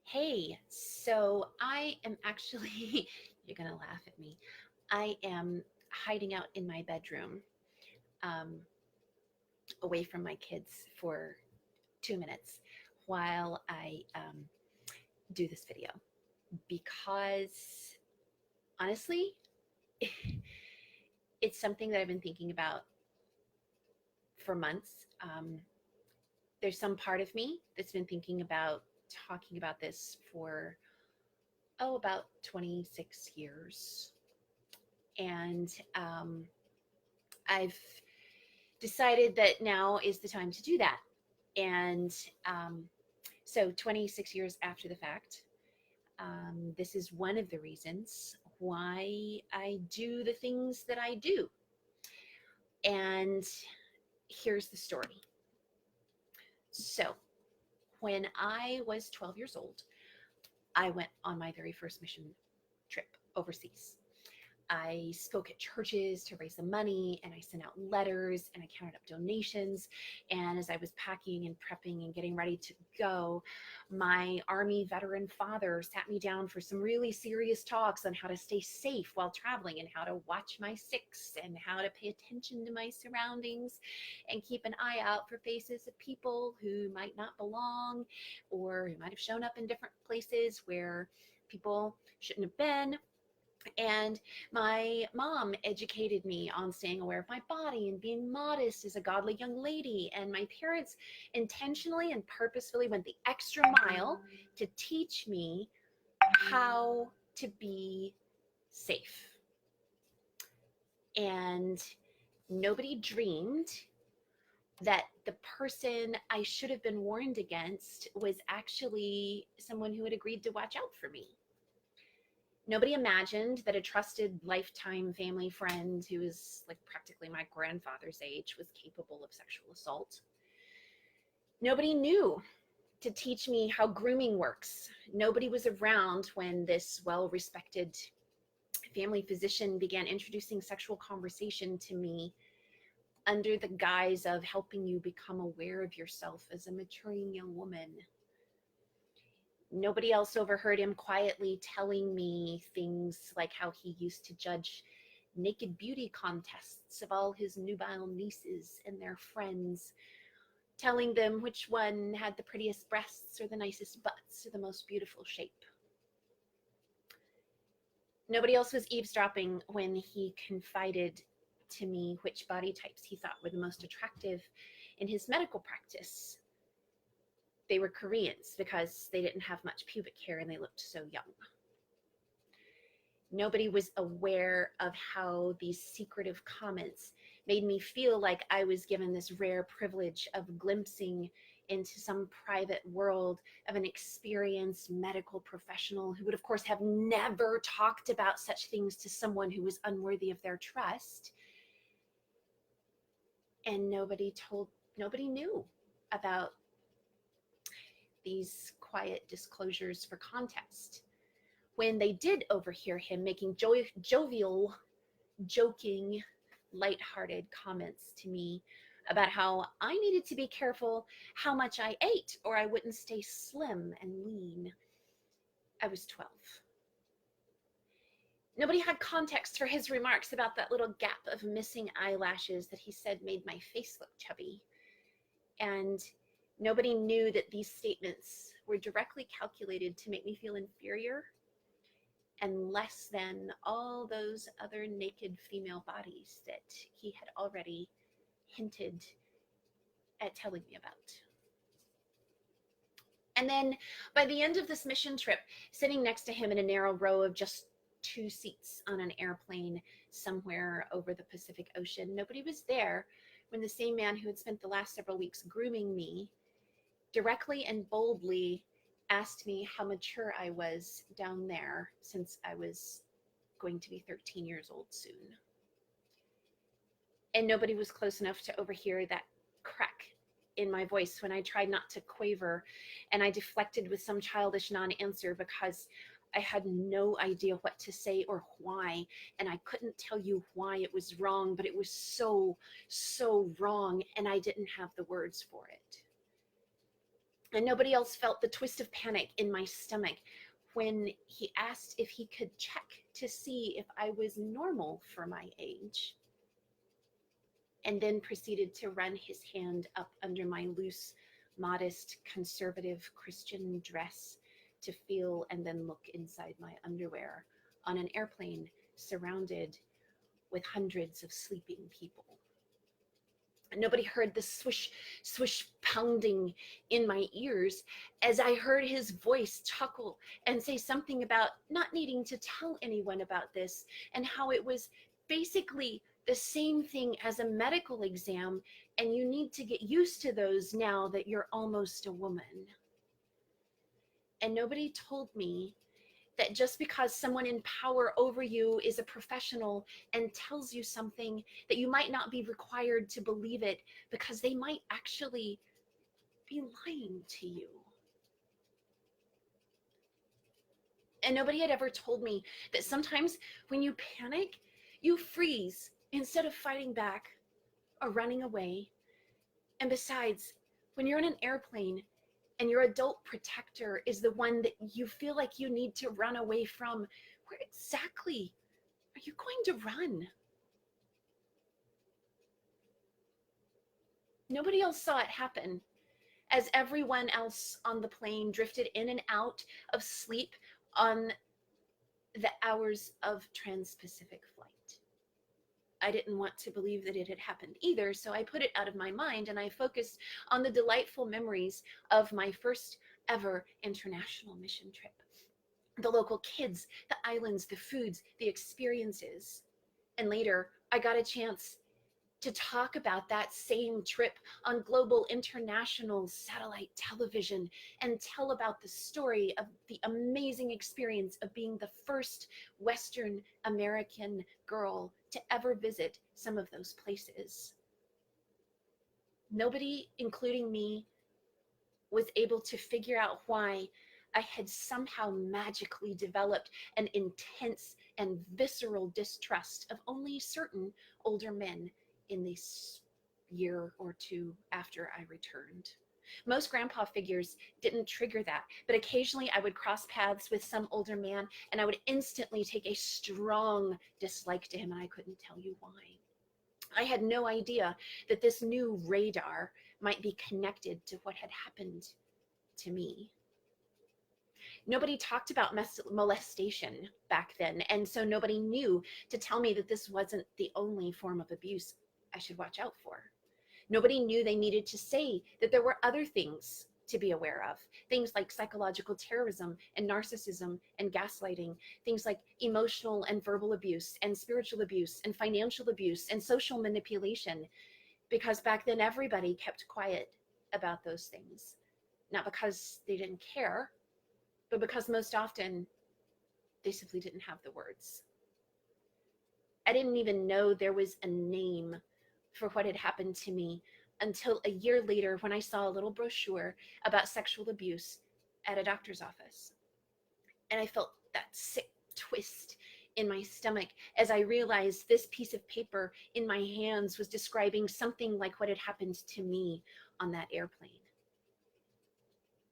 Hey, so I am actually, you're going to laugh at me. I am hiding out in my bedroom, um, away from my kids for 2 minutes while I do this video because honestly, it's something that I've been thinking about for months. There's some part of me that's been thinking about talking about this for, about 26 years. And I've decided that now is the time to do that. And um, so 26 years after the fact, this is one of the reasons why I do the things that I do. And here's the story. So, when I was 12 years old, I went on my very first mission trip overseas. I spoke at churches to raise the money, and I sent out letters, and I counted up donations. And as I was packing and prepping and getting ready to go, my Army veteran father sat me down for some really serious talks on how to stay safe while traveling and how to watch my six and how to pay attention to my surroundings and keep an eye out for faces of people who might not belong or who might have shown up in different places where people shouldn't have been. And my mom educated me on staying aware of my body and being modest as a godly young lady. And my parents intentionally and purposefully went the extra mile to teach me how to be safe. And nobody dreamed that the person I should have been warned against was actually someone who had agreed to watch out for me. Nobody imagined that a trusted lifetime family friend who was like practically my grandfather's age was capable of sexual assault. Nobody knew to teach me how grooming works. Nobody was around when this well respected family physician began introducing sexual conversation to me under the guise of helping you become aware of yourself as a maturing young woman. Nobody else overheard him quietly telling me things like how he used to judge naked beauty contests of all his nubile nieces and their friends, telling them which one had the prettiest breasts or the nicest butts or the most beautiful shape. Nobody else was eavesdropping when he confided to me which body types he thought were the most attractive in his medical practice. They were Koreans because they didn't have much pubic hair and they looked so young. Nobody was aware of how these secretive comments made me feel like I was given this rare privilege of glimpsing into some private world of an experienced medical professional who would, of course, have never talked about such things to someone who was unworthy of their trust. And nobody knew about these quiet disclosures for context. When they did overhear him making jovial, joking, lighthearted comments to me about how I needed to be careful how much I ate or I wouldn't stay slim and lean. I was 12. Nobody had context for his remarks about that little gap of missing eyelashes that he said made my face look chubby. And nobody knew that these statements were directly calculated to make me feel inferior and less than all those other naked female bodies that he had already hinted at telling me about. And then by the end of this mission trip, sitting next to him in a narrow row of just two seats on an airplane somewhere over the Pacific Ocean, nobody was there when the same man who had spent the last several weeks grooming me directly and boldly asked me how mature I was down there, since I was going to be 13 years old soon. And nobody was close enough to overhear that crack in my voice when I tried not to quaver, and I deflected with some childish non-answer because I had no idea what to say or why, and I couldn't tell you why it was wrong, but it was so wrong, and I didn't have the words for it. And nobody else felt the twist of panic in my stomach when he asked if he could check to see if I was normal for my age, and then proceeded to run his hand up under my loose, modest, conservative Christian dress to feel and then look inside my underwear on an airplane surrounded with hundreds of sleeping people. Nobody heard the swish, swish pounding in my ears as I heard his voice chuckle and say something about not needing to tell anyone about this, and how it was basically the same thing as a medical exam, and you need to get used to those now that you're almost a woman. And nobody told me that just because someone in power over you is a professional and tells you something, that you might not be required to believe it, because they might actually be lying to you. And nobody had ever told me that sometimes when you panic, you freeze instead of fighting back or running away. And besides, when you're in an airplane and your adult protector is the one that you feel like you need to run away from, where exactly are you going to run? Nobody else saw it happen, as everyone else on the plane drifted in and out of sleep on the hours of Trans-Pacific flight. I didn't want to believe that it had happened either, so I put it out of my mind and I focused on the delightful memories of my first ever international mission trip. The local kids, the islands, the foods, the experiences. And later, I got a chance to talk about that same trip on global international satellite television and tell about the story of the amazing experience of being the first Western American girl to ever visit some of those places. Nobody, including me, was able to figure out why I had somehow magically developed an intense and visceral distrust of only certain older men in this year or two after I returned. Most grandpa figures didn't trigger that, but occasionally I would cross paths with some older man and I would instantly take a strong dislike to him, and I couldn't tell you why. I had no idea that this new radar might be connected to what had happened to me. Nobody talked about molestation back then, and so nobody knew to tell me that this wasn't the only form of abuse I should watch out for. Nobody knew they needed to say that there were other things to be aware of, things like psychological terrorism and narcissism and gaslighting, things like emotional and verbal abuse and spiritual abuse and financial abuse and social manipulation, because back then everybody kept quiet about those things, not because they didn't care, but because most often they simply didn't have the words. I didn't even know there was a name for what had happened to me until a year later, when I saw a little brochure about sexual abuse at a doctor's office. And I felt that sick twist in my stomach as I realized this piece of paper in my hands was describing something like what had happened to me on that airplane.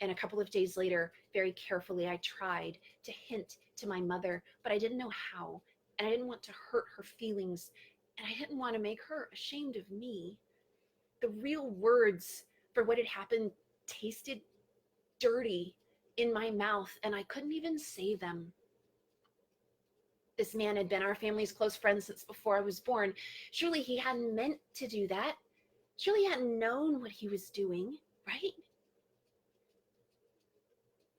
And a couple of days later, very carefully, I tried to hint to my mother, but I didn't know how. And I didn't want to hurt her feelings. And I didn't want to make her ashamed of me. The real words for what had happened tasted dirty in my mouth, and I couldn't even say them. This man had been our family's close friend since before I was born. Surely he hadn't meant to do that. Surely he hadn't known what he was doing, right?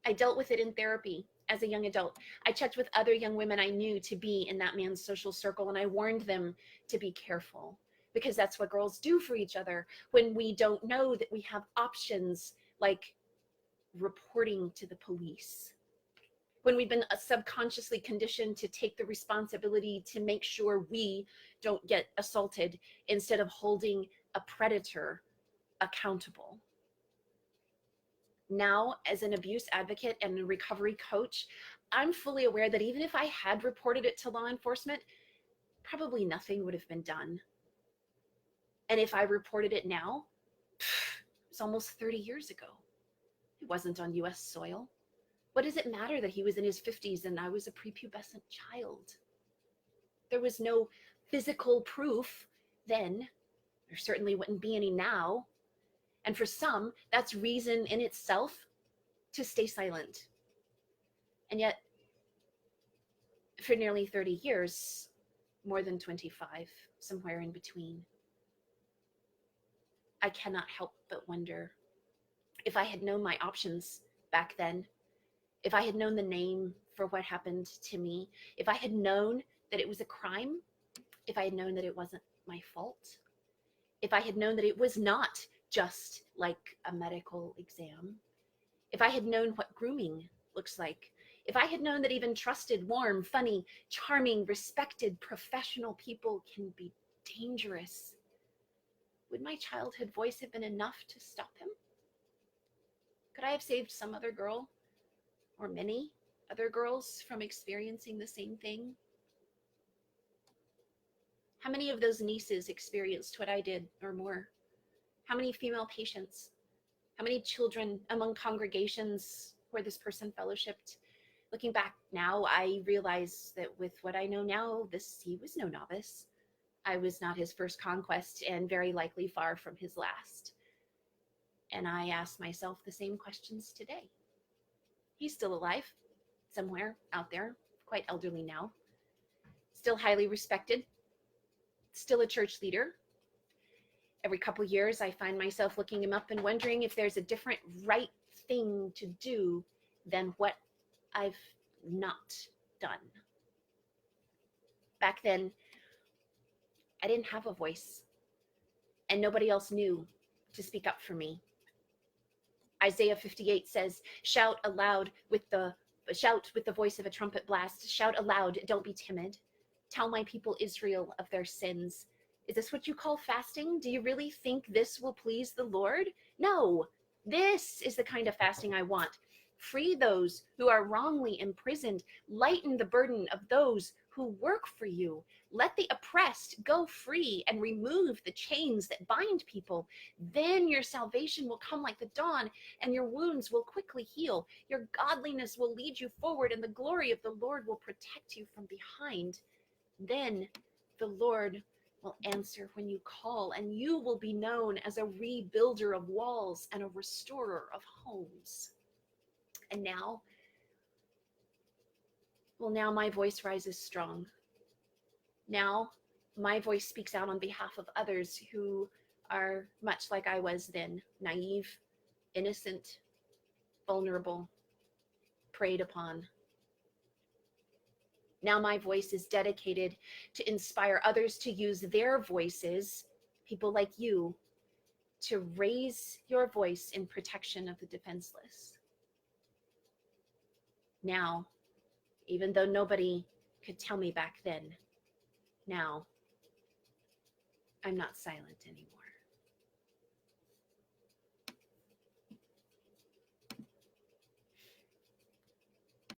I dealt with it in therapy as a young adult. I checked with other young women I knew to be in that man's social circle, and I warned them to be careful, because that's what girls do for each other when we don't know that we have options like reporting to the police. When we've been subconsciously conditioned to take the responsibility to make sure we don't get assaulted instead of holding a predator accountable. Now, as an abuse advocate and a recovery coach, I'm fully aware that even if I had reported it to law enforcement, probably nothing would have been done. And if I reported it now, it's almost 30 years ago. He wasn't on US soil. What does it matter that he was in his 50s and I was a prepubescent child? There was no physical proof then. There certainly wouldn't be any now. And for some, that's reason in itself to stay silent. And yet, for nearly 30 years, more than 25, somewhere in between, I cannot help but wonder if I had known my options back then, if I had known the name for what happened to me, if I had known that it was a crime, if I had known that it wasn't my fault, if I had known that it was not just like a medical exam, if I had known what grooming looks like, if I had known that even trusted, warm, funny, charming, respected, professional people can be dangerous, would my childhood voice have been enough to stop him? Could I have saved some other girl, or many other girls, from experiencing the same thing? How many of those nieces experienced what I did, or more? How many female patients? How many children among congregations where this person fellowshipped? Looking back now, I realize that with what I know now, he was no novice. I was not his first conquest, and very likely far from his last. And I ask myself the same questions today. He's still alive, somewhere out there, quite elderly now, still highly respected, still a church leader. Every couple years, I find myself looking him up and wondering if there's a different right thing to do than what I've not done. Back then, I didn't have a voice, and nobody else knew to speak up for me. Isaiah 58 says, shout with the voice of a trumpet blast. Shout aloud, don't be timid. Tell my people Israel of their sins. Is this what you call fasting? Do you really think this will please the Lord? No, this is the kind of fasting I want. Free those who are wrongly imprisoned. Lighten the burden of those who work for you. Let the oppressed go free and remove the chains that bind people. Then your salvation will come like the dawn, and your wounds will quickly heal. Your godliness will lead you forward, and the glory of the Lord will protect you from behind. Then the Lord will answer when you call, and you will be known as a rebuilder of walls and a restorer of homes. And now my voice rises strong. Now my voice speaks out on behalf of others who are much like I was then, naive, innocent, vulnerable, preyed upon. Now my voice is dedicated to inspire others to use their voices, people like you, to raise your voice in protection of the defenseless. Now, even though nobody could tell me back then, now I'm not silent anymore.